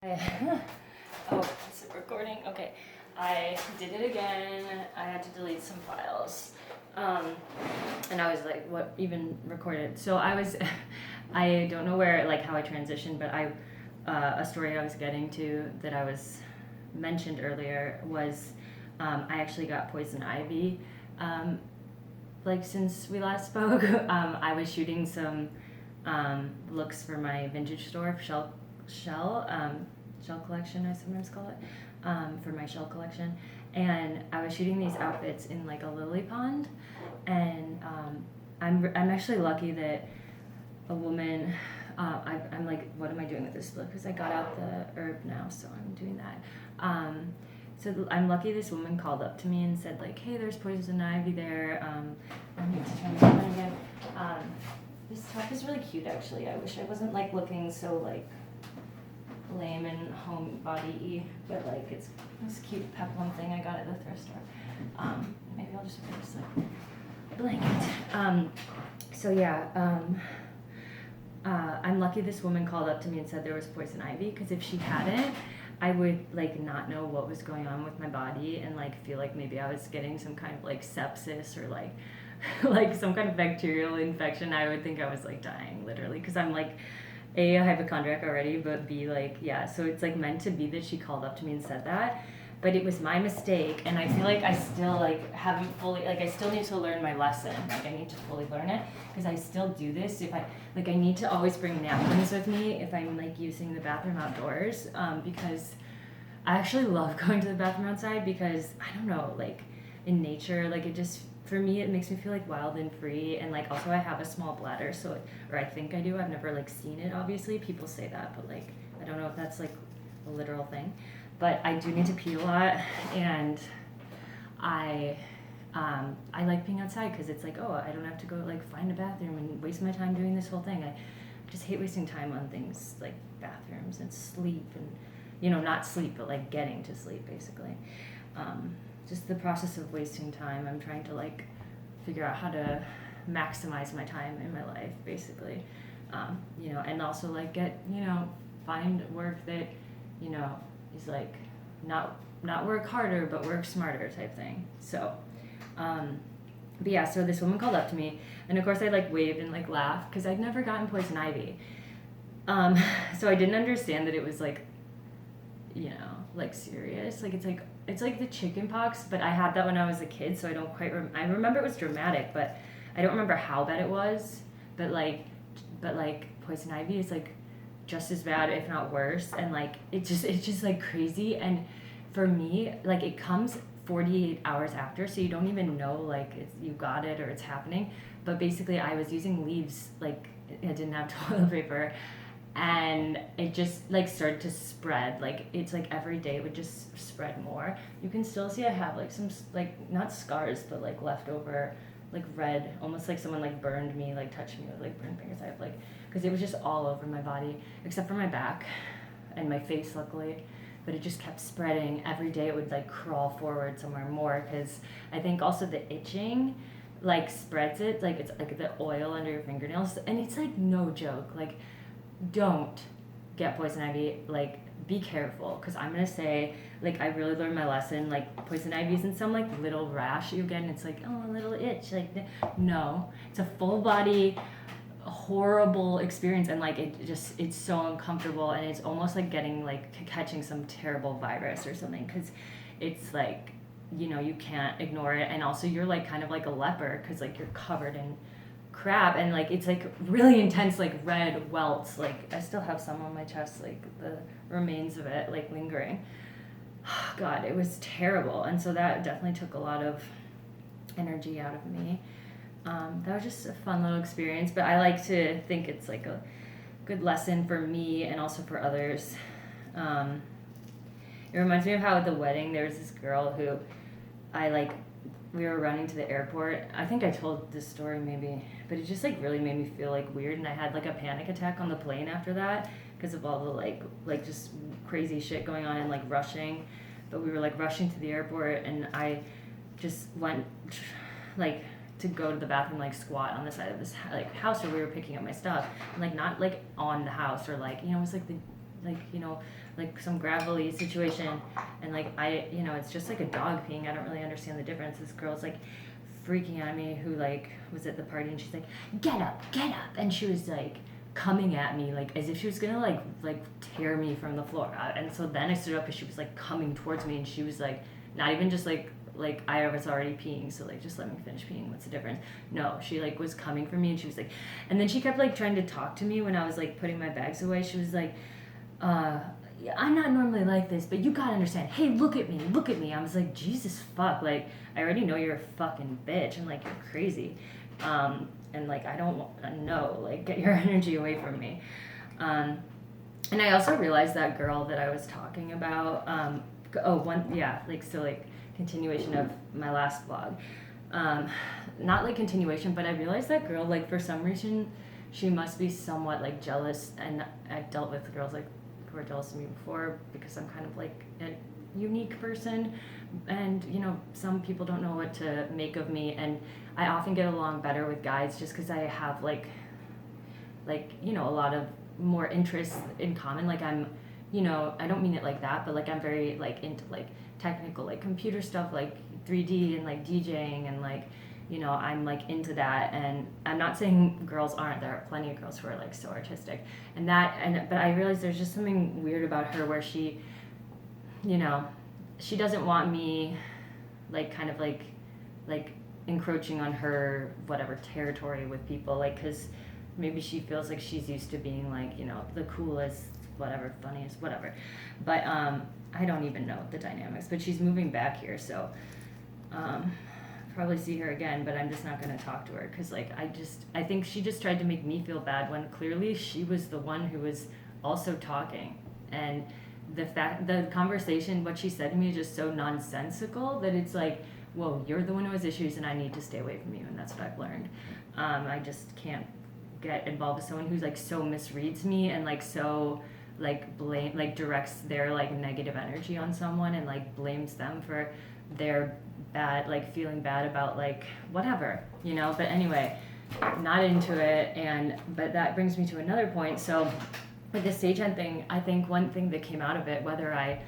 Oh, is it recording? Okay. I did it again. I had to delete some files. And I was like, what even recorded? So I don't know where, like how I transitioned, but a story I was getting to that I was mentioned earlier was, I actually got poison ivy. Like since we last spoke, I was shooting some looks for my vintage store, shell collection, I sometimes call it, for my shell collection. And I was shooting these outfits in like a lily pond, and I'm actually lucky that a woman. I'm like, what am I doing with this look? Because I got out the herb now, so I'm doing that. So I'm lucky this woman called up to me and said like, hey, there's poison ivy there. I need to turn this on again. This top is really cute actually. I wish I wasn't like looking so like lame and homebody-y, but like it's this cute peplum thing I got at the thrift store. Maybe I'll just wear this like blanket. So yeah, I'm lucky this woman called up to me and said there was poison ivy, because if she hadn't, I would like not know what was going on with my body and like feel like maybe I was getting some kind of like sepsis or like like some kind of bacterial infection. I would think I was like dying literally, because I'm like a hypochondriac already, but B like yeah, so it's like meant to be that she called up to me and said that. But it was my mistake, and I feel like I still like haven't fully, like I still need to learn my lesson. Like I need to fully learn it, because I still do this if I like, I need to always bring napkins with me if I'm like using the bathroom outdoors, because I actually love going to the bathroom outside, because I don't know, like in nature, like it just, for me it makes me feel like wild and free. And like also I have a small bladder, so or I think I do, I've never like seen it, obviously people say that, but like I don't know if that's like a literal thing. But I do need to pee a lot, and I I like being outside because it's like, oh, I don't have to go like find a bathroom and waste my time doing this whole thing. I just hate wasting time on things like bathrooms and sleep, and not sleep, but like getting to sleep basically. Just the process of wasting time. I'm trying to like figure out how to maximize my time in my life basically. And also like find work that is like not work harder but work smarter type thing. So but yeah, so this woman called up to me, and of course I like waved and like laughed because I'd never gotten poison ivy. So I didn't understand that it was like like serious. Like it's like the chicken pox, but I had that when I was a kid, so I don't quite I remember it was dramatic, but I don't remember how bad it was. But like poison ivy is like just as bad, if not worse, and like it's just like crazy. And for me, like it comes 48 hours after, so you don't even know like you got it or it's happening. But basically I was using leaves, like I didn't have toilet paper, and it just like started to spread. Like it's like every day it would just spread more. You can still see I have like some like not scars, but like leftover like red, almost like someone like burned me, like touched me with like burned fingers. I have like, because it was just all over my body except for my back and my face luckily. But it just kept spreading every day. It would like crawl forward somewhere more, because I think also the itching like spreads it, like it's like the oil under your fingernails. And it's like no joke, like don't get poison ivy. Like be careful, because I'm gonna say, like I really learned my lesson. Like poison ivy isn't some like little rash you get and it's like, oh, a little itch. Like no, it's a full body horrible experience. And like it's so uncomfortable, and it's almost like getting like catching some terrible virus or something, because it's like you can't ignore it. And also you're like kind of like a leper, because like you're covered in crap, and like it's like really intense, like red welts. Like I still have some on my chest, like the remains of it like lingering. God, it was terrible. And so that definitely took a lot of energy out of me. That was just a fun little experience, but I like to think it's like a good lesson for me and also for others. It reminds me of how at the wedding there was this girl who we were running to the airport. I think I told this story maybe, but it just like really made me feel like weird, and I had like a panic attack on the plane after that because of all the like just crazy shit going on and like rushing. But we were like rushing to the airport, and I just went like to go to the bathroom, like squat on the side of this like house where we were picking up my stuff, and like not like on the house, or like it was like the like, like some gravelly situation, and like it's just like a dog peeing. I don't really understand the difference. This girl's like freaking at me, who like was at the party, and she's like, get up, and she was like coming at me like as if she was gonna like tear me from the floor. And so then I stood up because she was like coming towards me, and she was like not even just like I was already peeing, so like just let me finish peeing, what's the difference? No, she like was coming for me, and she was like, and then she kept like trying to talk to me when I was like putting my bags away. She was like, yeah, I'm not normally like this, but you gotta understand, hey, look at me. I was like, Jesus fuck, like I already know you're a fucking bitch, and like you're crazy, and like I don't know, like get your energy away from me. And I also realized that girl that I was talking about, continuation of my last vlog. Not like continuation, but I realized that girl, like for some reason, she must be somewhat like jealous, and I've dealt with girls like who were jealous of me before because I'm kind of like a unique person, and some people don't know what to make of me, and I often get along better with guys just because I have like a lot of more interests in common. Like I'm, I don't mean it like that, but like I'm very like into like technical like computer stuff, like 3D and like DJing, and like I'm like into that. And I'm not saying girls aren't, there are plenty of girls who are like so artistic, but I realized there's just something weird about her where she she doesn't want me like kind of like encroaching on her whatever territory with people, like because maybe she feels like she's used to being like the coolest, whatever, funniest, whatever. But I don't even know the dynamics, but she's moving back here, so probably see her again, but I'm just not going to talk to her because like I think she just tried to make me feel bad when clearly she was the one who was also talking. And the conversation, what she said to me is just so nonsensical that it's like, whoa, you're the one who has issues and I need to stay away from you. And that's what I've learned. I just can't get involved with someone who's like so misreads me and like so like blame, like directs their like negative energy on someone and like blames them for their bad, like feeling bad about like whatever, but anyway, not into it. But that brings me to another point. So with the stagehand thing, I think one thing that came out of it, whether I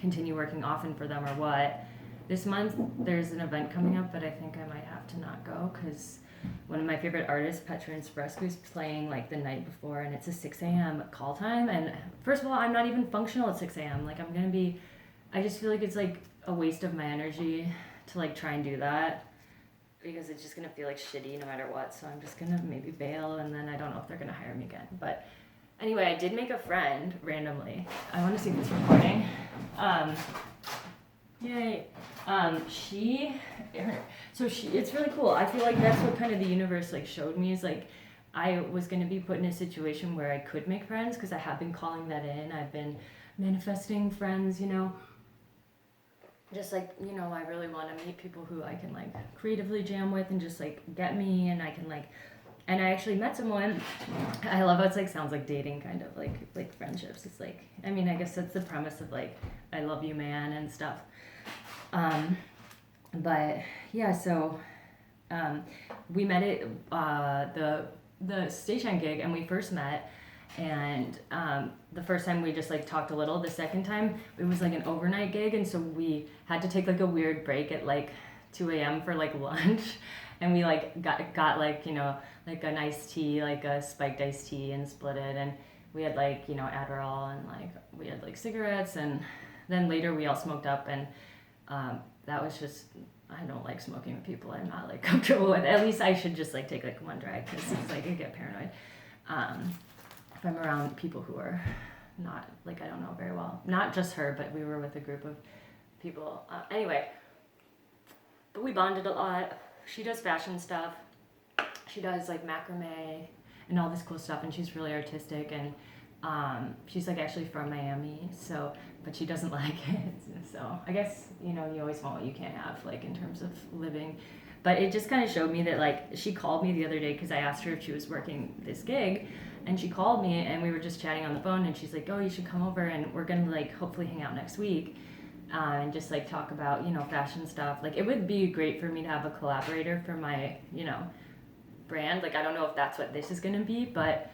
continue working often for them or what, this month there's an event coming up, but I think I might have to not go because one of my favorite artists, Petra Inspirescu, is playing like the night before, and it's a 6 a.m. call time. And first of all, I'm not even functional at 6 a.m. Like I just feel like it's like a waste of my energy to like try and do that because it's just gonna feel like shitty no matter what. So I'm just gonna maybe bail, and then I don't know if they're gonna hire me again. But anyway, I did make a friend randomly. I want to see if it's recording. Yay. It's really cool. I feel like that's what kind of the universe like showed me, is like I was going to be put in a situation where I could make friends because I have been calling that in. I've been manifesting friends, just like, I really want to meet people who I can like creatively jam with and just like get me, and I can like, and I actually met someone. I love how it's like sounds like dating, kind of like friendships. It's like, I mean, I guess that's the premise of like I love you man and stuff. But yeah, so we met at the stagehand gig, and we first met, and the first time we just like talked a little. The second time it was like an overnight gig, and so we had to take like a weird break at like 2 a.m. for like lunch, and we like got like like an iced tea, like a spiked iced tea, and split it, and we had like Adderall, and like we had like cigarettes, and then later we all smoked up, and that was just, I don't like smoking with people I'm not like comfortable with. At least I should just like take like one drag because it's like I get paranoid if I'm around people who are not like I don't know very well. Not just her, but we were with a group of people. Anyway, but we bonded a lot. She does fashion stuff. She does like macrame and all this cool stuff, and she's really artistic, and she's like actually from Miami, so, but she doesn't like it. So I guess, you always want what you can't have, like in terms of living. But it just kind of showed me that like, she called me the other day because I asked her if she was working this gig, and she called me and we were just chatting on the phone, and she's like, oh, you should come over and we're gonna like hopefully hang out next week and just like talk about, fashion stuff. Like it would be great for me to have a collaborator for my, brand. Like I don't know if that's what this is gonna be, but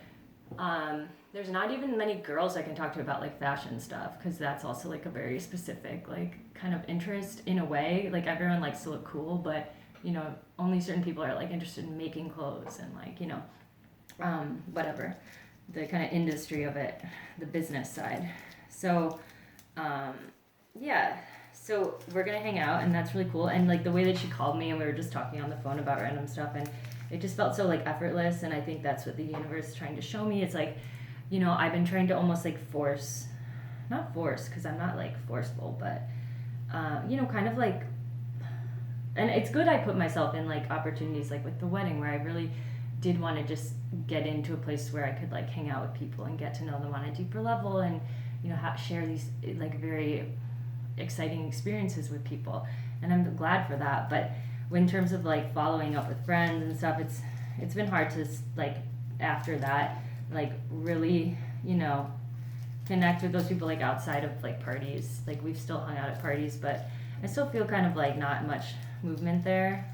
There's not even many girls I can talk to about like fashion stuff because that's also like a very specific like kind of interest in a way. Like everyone likes to look cool, but you know, only certain people are like interested in making clothes and like, you know, whatever, the kind of industry of it, the business side. So, um, yeah, so we're gonna hang out and that's really cool. And like the way that she called me and we were just talking on the phone about random stuff and it just felt so like effortless. And I think that's what the universe is trying to show me. It's like, you know, I've been trying to almost like force, not force, because I'm not like forceful, but, you know, kind of like, and it's good I put myself in like opportunities like with the wedding where I really did want to just get into a place where I could like hang out with people and get to know them on a deeper level and, you know, share these like very exciting experiences with people. And I'm glad for that. But in terms of like following up with friends and stuff, it's been hard to like after that like really, you know, connect with those people like outside of like parties. Like we've still hung out at parties, but I still feel kind of like not much movement there.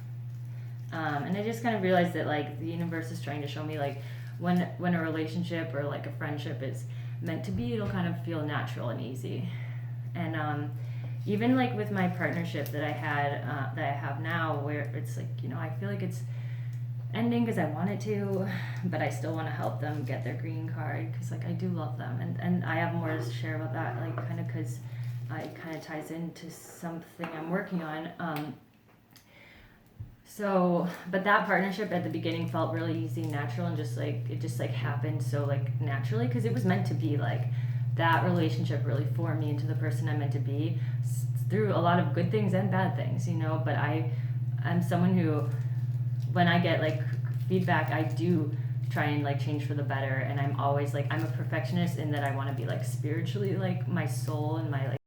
And I just kind of realized that like the universe is trying to show me like when a relationship or like a friendship is meant to be, it'll kind of feel natural and easy. And even like with my partnership that I had that I have now, where it's like, you know, I feel like it's ending because I want it to, but I still want to help them get their green card because like I do love them, and I have more to share about that, like kind of because it kind of ties into something I'm working on. So, but that partnership at the beginning felt really easy, natural, and just like it just like happened so like naturally because it was meant to be. Like that relationship really formed me into the person I'm meant to be through a lot of good things and bad things, you know. But I'm someone who, when I get like feedback, I do try and like change for the better. And I'm always like I'm a perfectionist in that I want to be like spiritually like my soul and my like